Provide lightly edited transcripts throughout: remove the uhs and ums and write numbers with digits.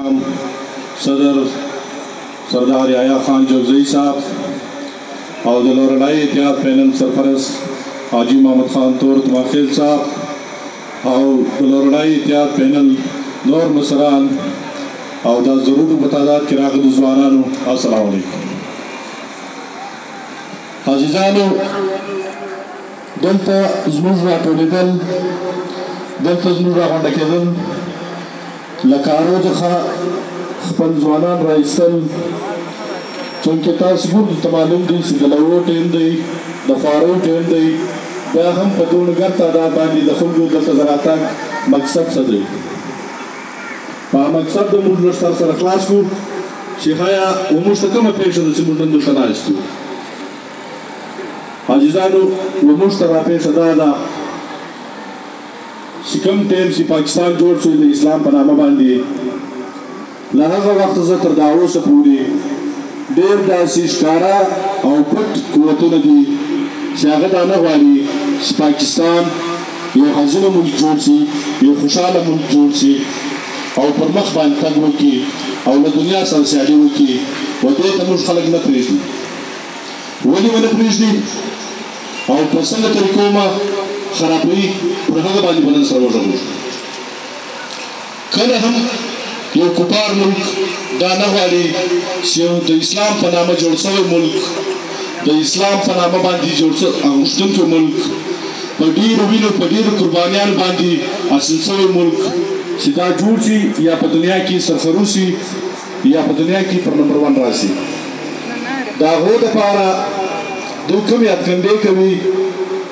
صدر سردار یحیی خان جوزئی صاحب او د لورلائی اتحاد پینل سرپرست حاجی محمد خان تورت ماخیل صاحب او د لورلائی اتحاد پینل نور مشران او د ضرورو په تعداد کې راغلي ځوانانو السلام علیکم. عزیزانو دلته زموږ راټولېدل دلته زموږ راغونډه کېدل له کارو څخه خپل ځوانان راایستل چونکې تاسو ګورئ ته معلوم دی چې د لوړو ټیم دی د خوارو ټیم دی بیا هم په دومره ګڼ تعداد باندې د خلکو دلته د راتګ مقصد څه دی په مقصد د موږ لږ سره خلاص کړو چې ښایه وموږ ته کومه پېښه ده چې موږ نن دلته ناست یو. عزیزانو وموږ ته راپېښه دا ده چې کوم ټیم چې پاکستان جوړ شو د اسلام په نامه باندې له هغه وخته زه تر دا اوسه پورې ډېر داسې ښکاره او پټ قوتونه دي چې هغه دا نه غواړي چې پاکستان یو حزینه ملک جوړ شي یو خوشحاله ملک جوړ شي او پر مخ باندې تګ وکړي او له دنیا سره سیالي وکړي و دې ته موږ خلک نه پرېږدي. ولې ونه پرېږدي او په څنګه طریقو ما خرابوي پر هغه باندې بدن سره وژغورو. کله هم یو کفار ملک دا نه غواړي چې د اسلام په نامه جوړ شوی ملک د اسلام په نامه باندې جوړ غوښتونکی ملک په ډېرو وینو په ډېرو قربانیانو باندې حاصل شوی ملک چې دا جوړ شي یا په دنیا کې سرخرو شي یا په دنیا کې پر نمبر 1 راشي. د هغو دپاره دوی کوم یادګنډې کوي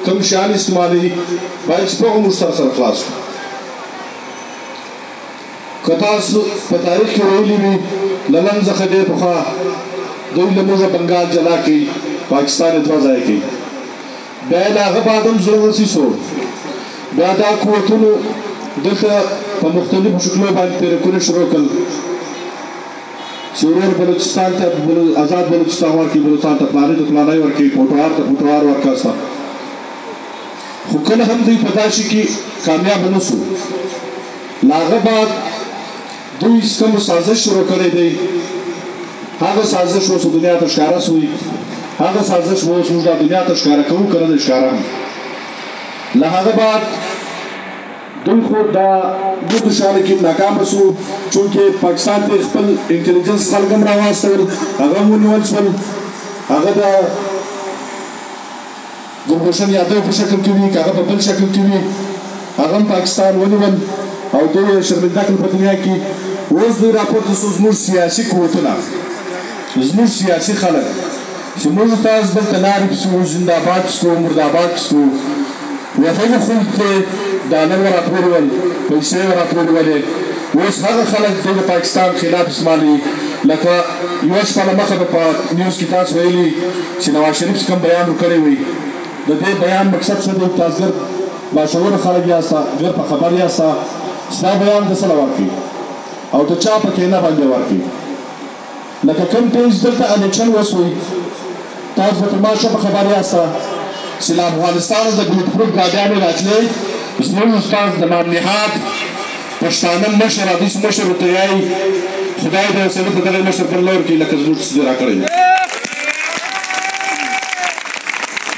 کوم شیان استعمالوي باید چې په هغو موږ سره خلاص کړو. که تاسو په تاریخ کې ویلي وي له نن څخه ډېر پخوا دوی له موږه بنګال جلا کوي پاکستان یې 2 ځایه کوي بیا یې له هغه بعد هم زړه وسیسو بیا دا قوتونو دلته په مختلفو شکلو باندې تحریکونه شروع کړل چې ورور بلوچستان ته آزاد بلوچستان ورکړي بلوچستان ته پلانۍ ته پلانۍ ورکړي پوټوار ته پوټوار ورکړه خو کله هم دوی په دا شي کې کامیاب نه شو. له هغه بعد دوی کوم سازش شروع کړی دی هغه سازش اوس دنیا ته ښکاره شوی هغه سازش اوس موږ دنیا ته ښکاره کوو که نه دی ښکاره. له هغه بعد دوی خو دا دو شاله کې ناکامه شو چونکې پاکستان ته خپل انټلیجنس خلک هم راواستول هغه هم ونیول شول هغه د ګلبشن یادو په شکل کې وي که هغه په بل شکل کې وي هغه هم پاکستان ونیول او دوی یې شرمنده کړل په دنیا کې. اوس دوی راپورته شو زموږ سیاسي قوتونه زموږ سیاسي خلک چې موږ تاسو دلته لارې پسې زنده‌باد شو مرده‌باد شو و هغو خلکو ته ډالر ورراټولول پیسې ورراټولولې اوس هغه خلک دوی د پاکستان خلاف استعمالوي لکه یوه شپه له مخه په نیوز کې تاسو ویلي چې نواز شریف چې کوم بیان ورکړی وي د دې بیان مقصد څه دی تاسو ډېر باشعوره خلک یاست ډېر په خبر یاست ستا بیان د څه له ورکړي او د چا په کینه باندې ورکړي لکه کوم پیج دلته الیکشن وشوی تاسو به تر ما ښه په خبر یاست چې له افغانستانه د ګلوټپروف ګاډیانې راتلې زموږ استاد د امام نهاد پښتانه مشر حدیث مشر ورته وایي خدای دې حوصله په دغه مشر پر لور کړي لکه زموږ چې دې راکړی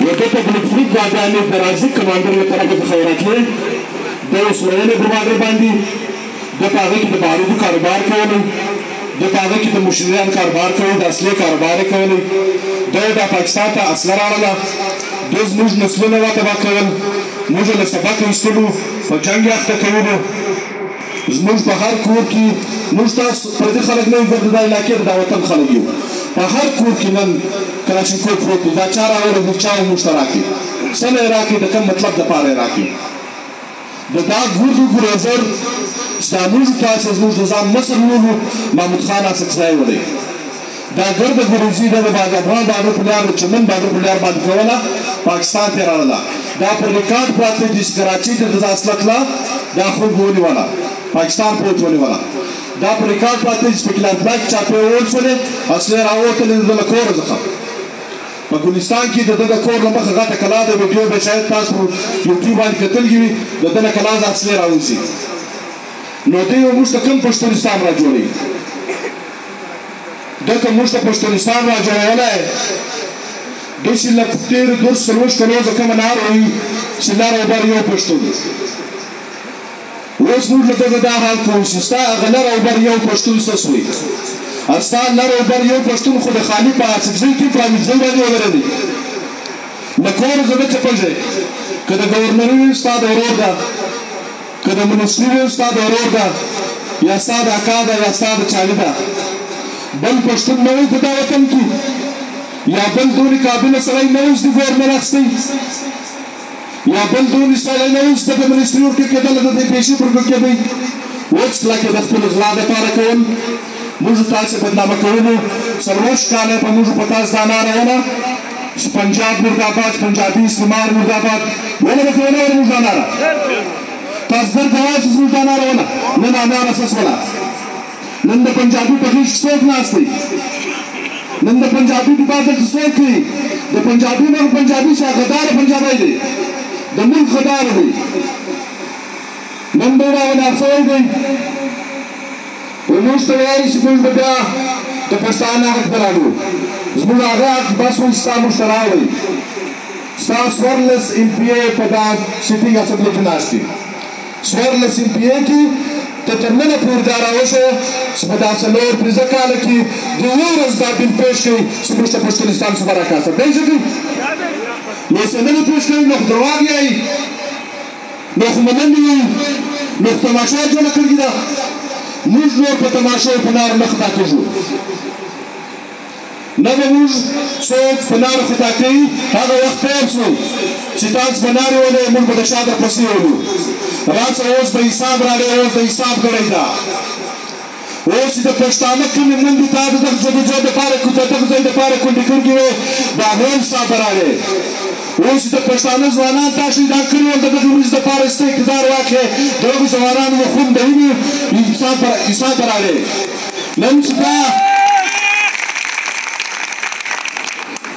و ده په ګلوټپروف ګاډیانې د رازق کمانډر له طرفه څخه وراتلې د اوس ویلې ګروباګر باندې د په هغه کې د بارودو کاروبار کولی د په هغه کې د مشریان کاروبار کوي د اصلي کاروبار یې کولی دوی دا پاکستان ته اصله راوړله دوی زموږ نسلونه وتباه کول موږ له سبق ایستلو په جنګ یې اخته کولو زموږ په هر کور کې موږ تاسو پردي خلک نه یو د دا علاقې د دا وطن خلک یو په هر کور کې نن کلاشینکوف پروت دی دا چا راوړی دی چا یې موږ ته راکړي څه نه یې راکړي د کوم مطلب دپاره یې راکړي د دا ګردو ګریزر ستا موږ تاسې زموږ د ځان مصر وولو محمود خان اسکزی ولی دا ګرده ګریزي ده د افغان بادر په لار د چمن بادر په لار باندې کوله پاکستان ته راوړله دا پر ریکارډ پراته دي چې کراچۍ ته د اصله تله دا خلکو ونیوله پاکستان پروت ونیوله دا پر ریکارډ پراته دي چې په کلانتباک چاپې وول شولې اصلې راووتلې د ده له کوره څخه په ګلستان کې د ده د کور له مخه غټه کلا ده ویډیو به شاید تاسو په یوټیوب باندې کتلي وي د ده له کلا د اصلې راوځي نو دوی موږ ته کوم پښتونستان را جوړوي دلته موږ ته پښتونستان را جوړولی داسې لکه تېرو 240 کلو زه کومه نار وایي چې لر او بر یو پښتون اوس موږ له دغه دا حال کوو چې ستا هغه لر او بر یو پښتون څه سوی ستا لر او بر یو پښتون خو د خالي په اڅکزۍ کې په امیرزۍ باندې ولرلی له کوره زه نه چپږی که د ګورنري وي ستا د ورور ده که د منسلي وي ستا د ورور ده یا ستا د اکا ده یا ستا د چالي ده بل پښتون نه وي په دا وطن کې یا بل دونې قابله سړی نه وي چې د ګورنر اخیستی یا بل دونې سړی نه وي چې د منسلي ورکې کېدله د دې پیسې پرکړ کېدی اوس کله کې د خپل غلا دپاره کول موږ تاسې بدنامه کوو 40 کاله په موږ په تاسو دا ناره وله چې پنجاب مرداباد پنجابي استعمار مرداباد ولې به کوله موږ دا ناره تاسو درته وایئ چې زموږ دا ناره وله نن دا ناره څه شوله نن د پنجابي په غېږ کې څوک ناست دی نن د پنجابي دفاع دلته څوک کوي د پنجابي نه پنجابي چې غداره پنجابی دی د ملک غداره دی نن به راونافت شوی دی موږ ته وایي چې موږ به بیا د پښتانه حق ته راغلو زموږ هغه حق بس وایي ستا موږ ته راوړئ ستا 14 MPA په دا سیټینګ اسمبلۍ کې ناست دي 14 MPA کې ته تر ننه پورې دا راوښیه چې په دا 4-5 کاله کې د یوه ورځ دا بل پېښ کړي چې موږ ته پښتونستان څه برکات دی چې کوي نو چې نه پېښ کړي نو درواغ یایي نو خو مننه وایي نو تماشا جوړه کړې ده موږ نور په تماشو په نار نه خطا کېږو نه به موږ څوک په نارو خطا کوي هغه وخت تېر شو چې تاسو په نارې ولې موږ به د شا درپسې ولو راځه اوس به حساب راغی اوس د حساب ګړۍ ده اوس چې د پښتانه کومې منډې تا د دغه جدوجهد دپاره د دغه ځای دپاره کونډې کړې وې د هغه هم حساب به راغی اوس چې د پښتانه ځوانان تاسو دا کړي ول د دغه ورځې دپاره سته اقتدار واخلې د هغو ځوانانو به خون د وینې حساب به راغی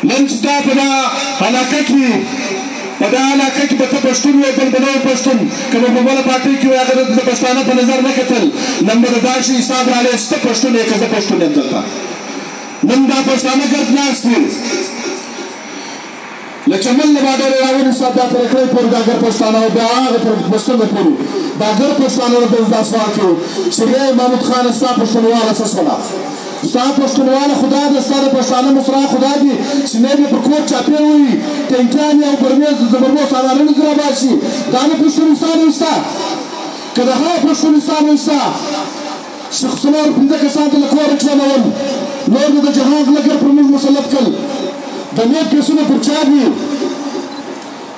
نن چې دا په دا علاقه کې په دا علاقه کې به ته پښتون وې بل به نه وې پښتون که به په بله پارټۍ کې وې هغه د پښتانه په نظر نه کتل نن به د دا شي حساب راغلی چې ته پښتون یې که زه پښتون یم دلته نن دا پښتانه ګرد ناست دي له چمن نه باندې راونیسه دا تر کړی پورې دا ګر پښتانه او بیا هغه تر پښتون پورې دا ګر پښتانه ته دا سوال کوو چې بیا محمود خان ستا پښتونواله څه شوله ستا پښتونواله خدا ده ستا د پښتانه مصرع خدا دي چې نه یې پر کور چاپې وي ټینکیانې او برمېز د زبرګو سالارونو ځای راباسي دا نه پښتونستان وي ستا که د هغه پښتونستان وي ستا چې 5 کسان ته له کوره کېنول نور د جهاد لګر پر موږ مسلط کړل د نیب کیسونه پر چا دي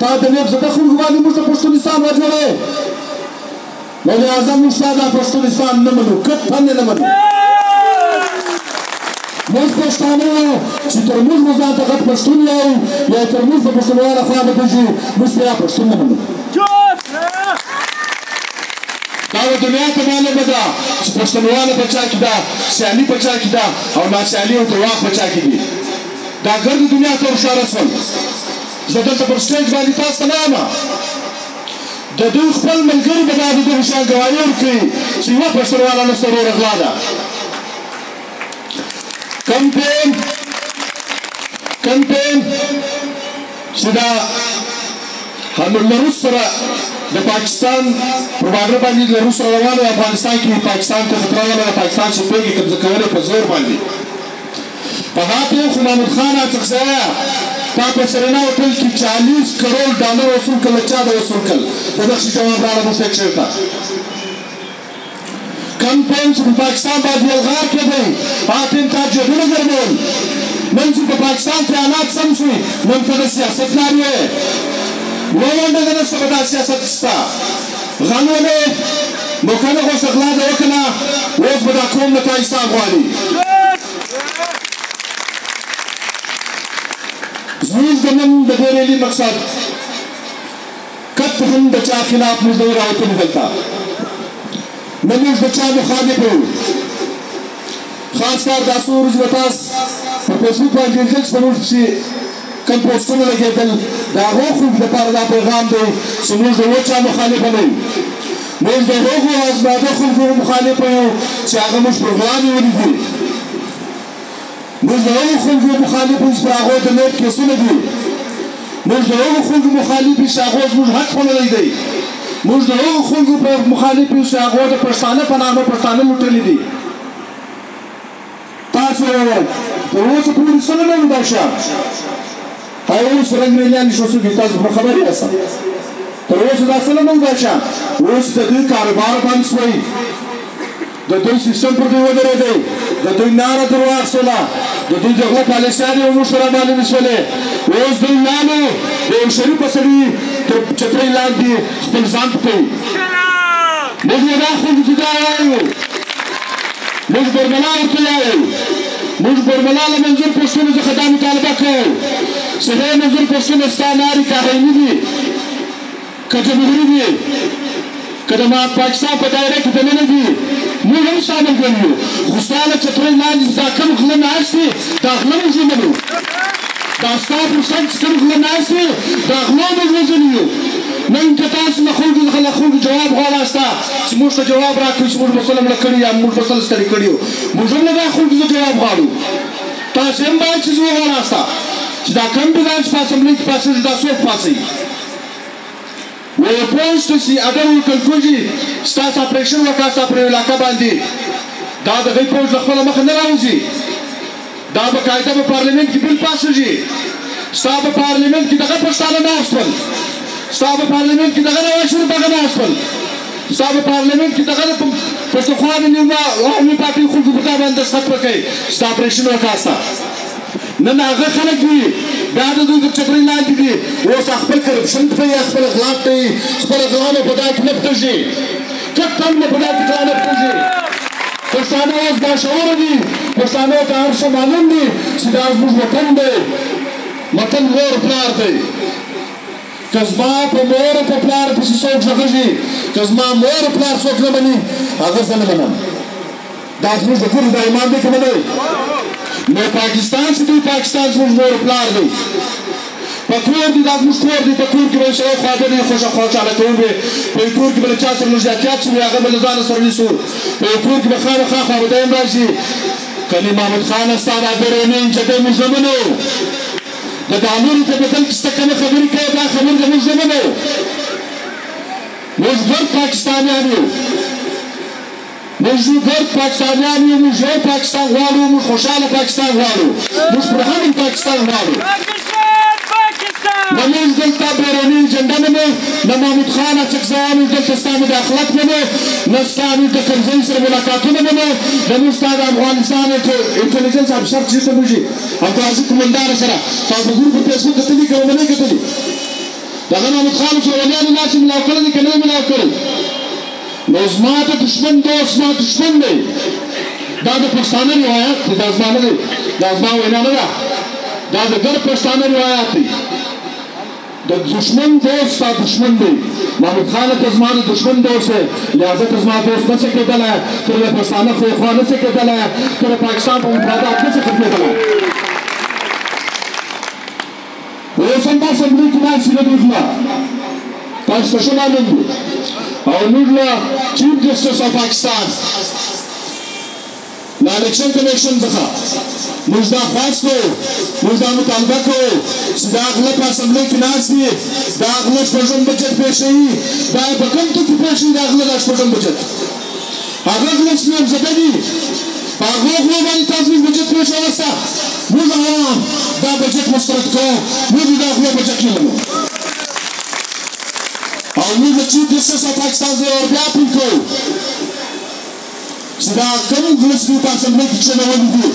تا د نیب زده خلکو باندې موږ ته پښتونستان راجوړی نو لهذا موږ ستا دا پښتونستان نه منو کټ نه منو موږ پښتانه یو چې تر موږ به ځان ته غټ پښتون یو یا تر موږ په پښتونواله خوا بدېږي موږ بیا پښتون نه منو دا د دنیا ته معلومه ده چې پښتونواله په چا کې ده سیالي په چا کې ده او ناسیالي او درواغ په چا کې دي دا ګرد دنیا ته ورښکاره شول زه دلته پر سټیج باندې تاسو ته نه یم د دوی خپل ملګري به دا د دغه شان ګواهي ورکوي چې یوه پښتونواله نه سروره غلا ده کمپین چې دا له روس سره د پاکستان پر بارډر باندې له روس سره روانه افغانستان کې پاکستان ته خطره وله پاکستان چې پوهېږي قبضه کولې په زور باندې په هغه پیښو محمود خان اڅکزیه تا په سرینا هوټل کې 40 کروڑ ډالر وصول کړل چا د وصول کړل په دغه جواب راغله موږ ته چېرته کمپین چې په پاکستان باندې یلغار کېدی هغه تا جېبونه ګرمول نن چې په پاکستان کې حالات سم شوي نن ته د سیاست لار یې وونډه ده نشته به دا سیاست شته غل ولې نو که نه غوښته غلا ده وکړه اوس به دا قوم نه تا حساب غواړي زموږ د نن د دې ریلي مقصد کت هم د چا خلاف موږ نه راوتلي دلته نه موږ د چا مخالف یو خاص کار دا څو ورځې به تاسو په فیسبوک باندې لیدل چې په موږ پسې کوم پوسټونه لګېدل د هغو خلکو دپاره دا پیغام دی چې موږ د یو چا مخالفه نه یو موږ د هغو ازماده خلکو مخالفه یو چې هغه موږ په غلا نیولي دي موږ د هغو خلکو مخالف یو چې په هغو د نیټ کیسونه دي موږ د هغو خلکو مخالف یو چې هغو زموږ حق خوړلی دی موږ د هغو خلکو مخالف یو چې هغو د پښتانه په نامه پښتانه لوټلي دي تاسو وویل تر اوسه پورې څه نه لرو دا شیان اوس رنګ میلیان شو څوک تاسو په خبر یاست تر اوسه دا څه نه لرو دا شیان اوس د دوی کاروبار بند شوی د دوی سیستم پر دوی ودرېدی د دوی ناره در واخیستله د دوی د غلا پالیسیانې موږ سره معلومې شولې اوس دوی لاندې د یو شریفه سړي تر چترۍ لاندې خپل ځان پټوي موږ یې دا خلکو ته دا وایو موږ برملا ورته وایو موږ برملا له منظور پښتنو څخه دا مطالبه کوو چې هغې منظور پښتنو ستا لارې که عیني دي که جمهوري دي که د پاکستان په دایره کې دننه دي موږ هم ستا ملګري یو خو ستا له چترۍ لاندې دا کوم غله ناست دي دا غله موږ ومنو دا ستا پر سر چې کوم غله ناست دي دا غله موږ وژلي یو نن که تاسو له خلکو څخه له خلکو جواب غواړاست چې موږ ته جواب راکړئ چې موږ به څه مړه کړي یا موږ به څه ستړي کړي یو موږ هم له دغه خلکو څخه جواب غواړو تاسو هم باید چې وغواړاست چې دا کوم ډیزاین چې په اسمبلۍ کې پاسېږي دا څوک پاسوي وپوښتو چې اگر ورکړل کېږي ستاسو اپریشن وکړه ستا پر یو علاقه باندې دا د هغوی پوځ له خپله مخه نه راوځي دا باقاعده په پارلمنټ کې بل پاسېږي ستا په پارلمنټ کې دغه پښتانه ناست ول ستا په پارلمنټ کې دغه نواشر بغه ناست ول ستا په پارلمنټ کې دغه پښتونخوا د نیوما عوامي پارټۍ خلکو په تا باندې دستخط وکړئ ستا اپریشن وکړه ستا نن هغه خلک دي بیا د دوی د چترۍ لاندې دي اوس خپل کرپشن پټوي خپل غلا پټوي خپله غلا مو په دا کې نه پټېږي کټ تن مو په دا کې غلا نه پټېږي پښتانه اوس باشعوره دي پښتانو ته هر څه معلوم دي چې دا زموږ وطن دی وطن مور پلار دی که زما په مور او په پلار پسې څوک غږېږي که زما مور او پلار څوک نه مني هغه زه نه منم دا زموږ د کور دا ایمان دی که نه دی نو پاکستان چې دوی پاکستان زموږ مور او پلار دی په کور دی دا زموږ کور دی په کور کې به یې سره خواږه دی خوشحاله کوو به په یو کور کې به له چا سره لږ احتیاط شي هغه به له ځانه سره نیسو په یو کور کې به خامخا خواردین راشي کلي محمود خانه ستا دا بیروني نجلۍ موږ نه منو د دانونو په بدل کې سته کومې خبرې کوې دا خبرې د موږ نه منو موږ ګرد پاکستانیان یو موږ ګرد پاکستانیان یو موږ یو پاکستان غواړو موږ خوشحاله پاکستان غواړو موږ پرهمن پاکستان غواړو نه موږ دلته بیروني اجنډه منو نه محمود خان اڅکزیان دلته ستا مې د اخلاق منو نه ستا مې د کرزۍ سره ملاقاتونه منو نه موږ ستا د افغانستان انټلیجنس افسر چې ته موږ او تاسو کومندار سره تاسو په ګروپ په فیسبوک کتلي که ونه کتلي دغه محمود خان سره ولیانو لاس یې ملاو کړی دی که نه یې ملاو کړی نو زما ته دشمن دوست زما دشمن دی دا د پښتانه روایت دی دا زما نه دی دا زما وینا نه ده دا د ګرد پښتانه روایت دی د دشمن دوست ستا دشمن دی محمود خان ته زما د دشمن دوست دی لہذا ته زما دوست نه شي کېدلی ته د پښتانه خوخوا نه شي کېدلی ته د پاکستان په مفادات نه شي ختمېدلی اوس هم دا اسمبلۍ کې ناست نه دوی خلا تاسو ته ښه معلوم دي او موږ له چیف جسټس آف پاکستان له الیکشن کمیشن څخه موږ دا خواست کوو موږ دا مطالبه کوو چې دا غله په اسمبلۍ کې ناست دي دا غله شپږم بجټ پېښوي دا یې په کوم توکي پېښوي دا غله دا شپږم بجټ هغه غله سپین زده دي په هغو غلو باندې تاسو موږ بجټ پېښوسته موږ عوام دا بجټ مسترد کوو موږ دا غله بجټ نه منو او موږ د چیف جسټس آف پاکستان څخه ور بیا اپیل کوو چې دا کوم غله چې دوی په اسمبلۍ کې کښېنولي دي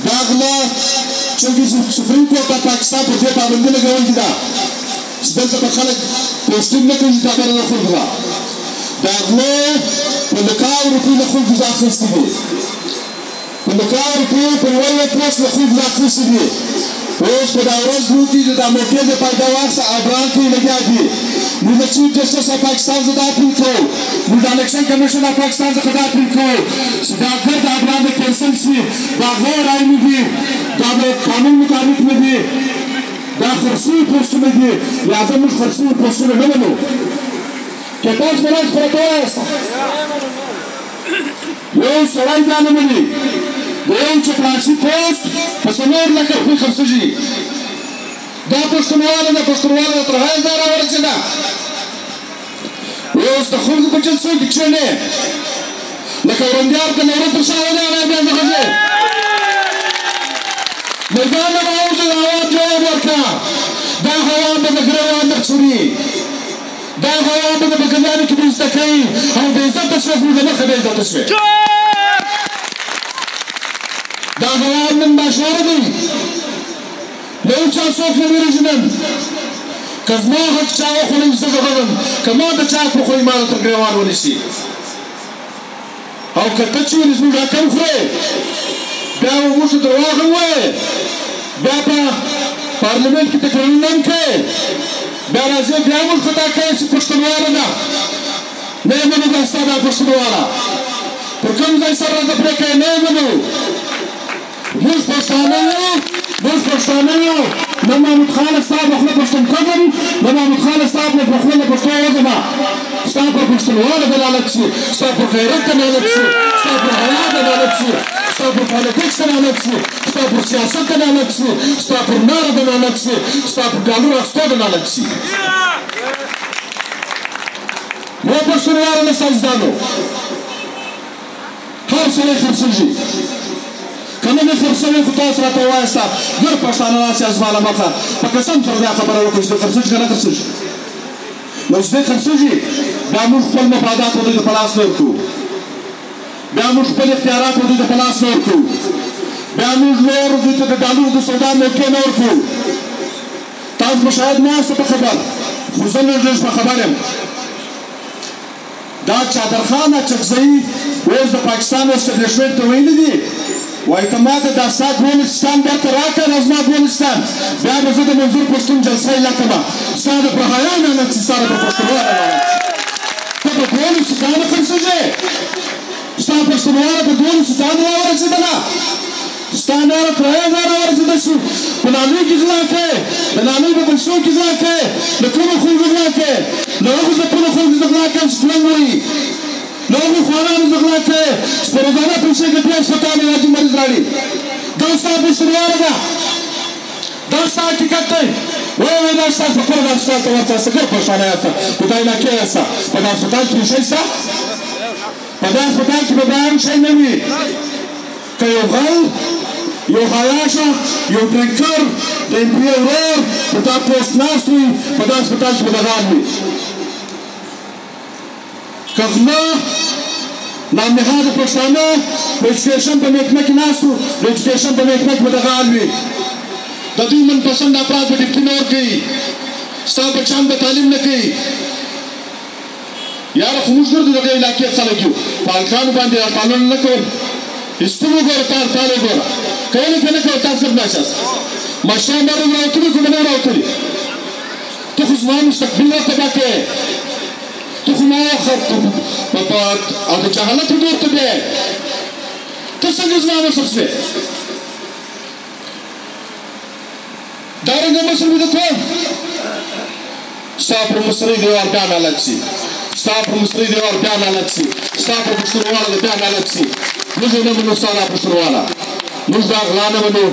دا غله چونکې سپریم کورټ د پاکستان په دې پابندي لګولې ده چې دلته به خلک پوسټینګ نه کوي دا به نه خلکو ده دا غله په لکاو روپۍ له خلکو څخه اخیستې دي په لکاو روپۍ په یوه پوسټ له خلکو څخه اخیستې دي اوس په دا ورځ دوی کې د دا موقع د پیداوار څخه ابران کې لګیا دي موږ د چیف جسټس آف پاکستان څخه دا اپیل کوو موږ د الیکشن کمیشن آف پاکستان څخه دا اپیل کوو چې دا ګرد ابران د کینسل شي دا غیر آئیني دي دا د قانون مطابق نه دي دا خرڅوي پوسټونه دي لہذا موږ خرڅوي پوسټونه نه منو که تاسو په لاس پرته وایاست یو سړی ځان ومني د یو چپړاسي پوسټ په 4 لکه روپۍ خرڅېږي دا پښتونواله ده پښتونواله تر 1000 ورسېده اوس د خلکو په جلسو کې کښېنې لکه ورندیار د نورو پر شا ولاړی بیا دغه مردانه به اوس د هوا جواب ورکړه دا هوا به د ګریوان در څوري دا هوا به د بګلیانو کې بېعزته کوي او بېعزته شوه زموږ د مخه بېعزته شوې دا هوا نن باشواره دی له یو چا څوک نه وېرېږي نن که زما حق چا وخوري زه غږم که ما د چا حق وخوري ما له تر ګریوان ونیسي او که ته چې ولې زموږ حق هم خورې بیا به موږ ته درواغ هم وایې بیا په پارلمنټ کې تقریرونه هم کوې بیا راځې بیا موږ خطا کوې چې پښتونواله ده نه یې منو دا ستا دا پښتونواله پر کوم ځای سره راته پرې کوې نه یې منو موږ پښتانه یو موږ پښتانه یو نه محمود خان صاحب له خوله پښتون کږم نه محمود خان صاحب له خوله پښتو وږمه ستا پر پښتونواله دلالت شي ستا پر غیرت دلالت شي ستا پر حیا دلالت شي ستا پر پالیټکس دلالت شي ستا پر سیاست دلالت شي ستا پر ناره دلالت شي ستا پر ډالر اخیستو دلالت شي و پښتونواله نه سازدانو هر سړی خرڅېږي که نه مې خرڅوي خو تاسو راته ووایاست ګر پښتانه راسئ زما له مخه په قسم سره دا خبره وکړو چې دوی خرڅېږي که نه خرڅېږي نو چې دوی خرڅېږي بیا موږ خپل مفادات دوی ته په لاس نه ورکوو بیا موږ خپل اختیارات دوی ته په لاس نه ورکوو بیا موږ نور دوی ته د ډالرو د سودا موقع نه ورکوو تاسو به شاید نه یاست په خبر خو زه لږ په خبر یم دا چادرخان اچکزۍ اوس د پاکستان اسټبلیشمنټ ته ویلي دي وایي ته ماته دا ستا افغانستان بېرته راکړه دا زما افغانستان بیا به زه د منظور پښتون جلسه یې لکمه ستا د پر حیا لعنت شي ستا د پر پښتونواله لعنت شي ته په 12 سیټانو خرڅېږې ستا پښتونواله په 12 سیټانو راورسېدله ستا ناره تر 1000 ورسېده شي په نامې کې غلا کوې د نامې په پیسو کې غلا کوې له کومو خلکو غلا کوې له هغو ځپلو خلکو زه غلا کوم چې پلنګ وایي له هغو خوانانو زه غلا کوې چې په روزانه پیسې ګټي هسپتال علاجي مریض راړي دا ستا پښتونواله ده دا ستا حقیقت دی وایي دا ستاسو په کومه هسپتال ته ورساست ګر پښتانه یاست په دا علاقې یاست په دا هسپتال کې شی شته په دا هسپتال کې به بیا هم شی نه وي که یو غل یو حیاشه یو ډرنکر د امپي ورور په دا پوسټ ناست وي په دا هسپتال کې به دغال وي که غله نامنهاده پښتانه په اجوکیشن په محکمه کې ناست وو د اجوکیشن په محکمه کې به دغال وي د دوی منپسند افراد به ډیپټي نه ورکوي ستا بچیان به تعلیم نه کوي یاره خو موږ ګردو دغه علاقې خلک یو په هلکانو باندې پالنه نه کول استو وګوره تار وګوره کولې پې نه کوه تاسو څه ناشاست مشران به راوتلي کوم نه راوتلي ته خو زما مستقبل ورته تباه کوې ته خو ما او د جهالت دور ته بیایې ته څنګه زما مشر شوې دارنګه مشر مې د کوم ستا پر مصري دیوال بیا لعنت شي ستا پر مصري دیوال بیا لعنت شي ستا پر پښتونواله بیا لعنت شي موږ نه منو ستا دا پښتونواله موږ دا غلا نه منو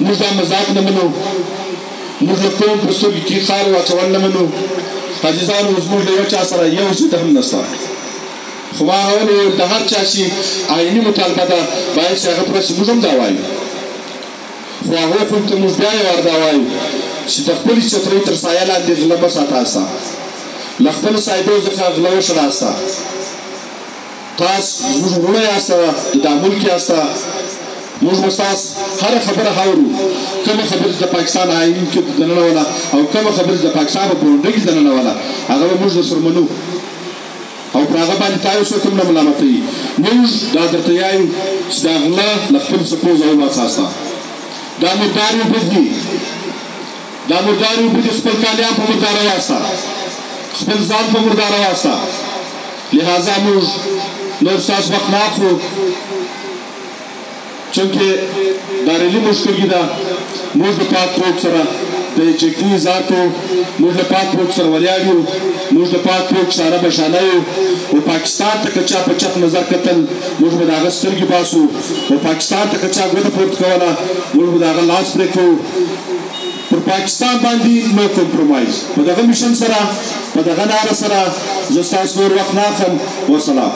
موږ دا مذاق نه منو موږ له قوم په سترګو کې خاورې واچول نه منو عزیزانو زموږ له یو چا سره یو ضد هم نشته خو ما هغه وویل د هر چا چې آیني مطالبه ده باید چې هغه پوره شي موږ هم دا وایو خو هغوی خو ته موږ بیا یې وردا وایو چې د خپلې چترۍ تر سایه لاندې غله مه ساتاسته له خپلو سایدو څخه غله وشړاسته تاسو زموږ وروڼه یاسته د دا ملک یاسته موږ به ستاسو هره خبره اورو کومه خبره د پاکستان آیین کې دننه او کومه خبره د پاکستان په بونډه کې دننه هغه به موږ درسره منو او پر هغه باندې تاسو کوم نه ملامتوي موږ دا درته یایو چې دا غله له خپل څخه ځای واساسته دا مردار اوبه دي دا مردار اوبه دي خپل کالیان په مرداره واسته خپل ځان په مرداره واسته لہذا موږ نور ستاسو وخت نه اخلو چونکې دا ریلي موږ کړې ده موږ د پاک توپ سره د چکتي اظهار کوو موږ د پاک پوک سره ولاړ یو موږ د پاک پوک شانه بشانه یو او پاکستان ته که چا په چپ نظر کتل موږ به د هغه سترګې باسو او پاکستان ته که چا ګوته پورته کوله موږ به د هغه لاس پرې کوو پر پاکستان باندې نو کمپرومایز په دغه میشن سره په دغه ناره سره زه ستاسو نور وخت نه اخلم وسلام